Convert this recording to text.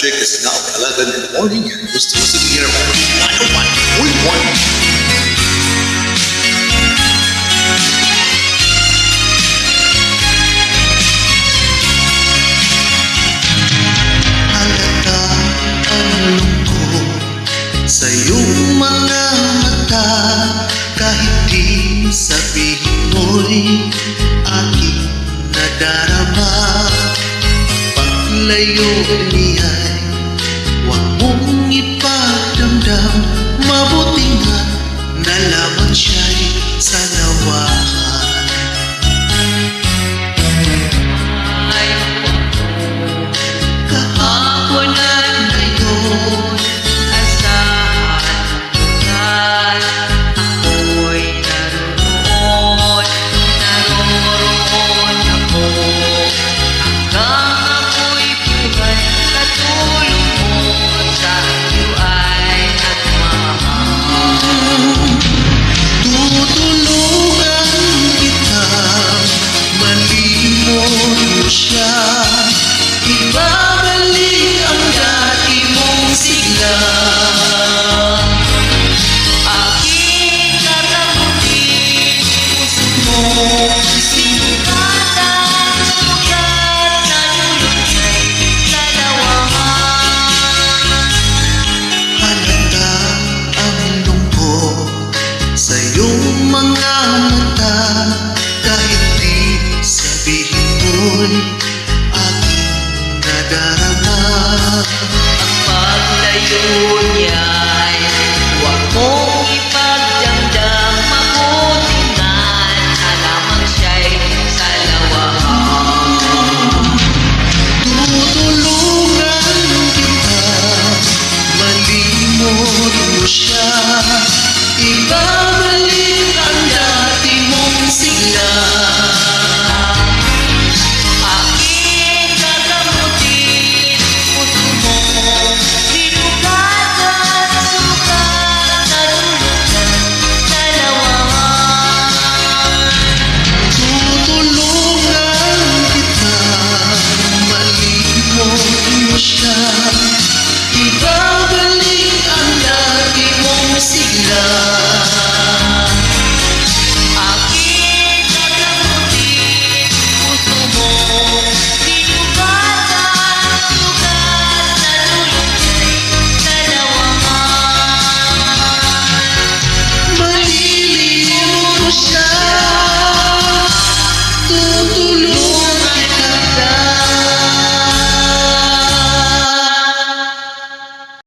Magic is now 11 in the morning and you're still listening here on 101.1. Halata ang lungkot sa iyong mga mata, kahit di sabihin mo'y aking nadarama. Paglayo niya'y huwag mong ipadamdam, mabuti nga na lamang siya'y sanawahan. Kahapon at ngayon, asahan bukas, ako'y naroroon ako. Hanggang ako'y buhay, katulong mo sa iyo ay nagmamahal. Tutulungan kita, malimot mo siya, ibabalik ang dati mong sigla. Aking katakutin, puso mo sinugatan, sugat na dulot niya'y lalawangan. Halata ang lungkot sa iyong mga mata, kahit di sabihin mo'y aking nadarama. Ang paglayo niya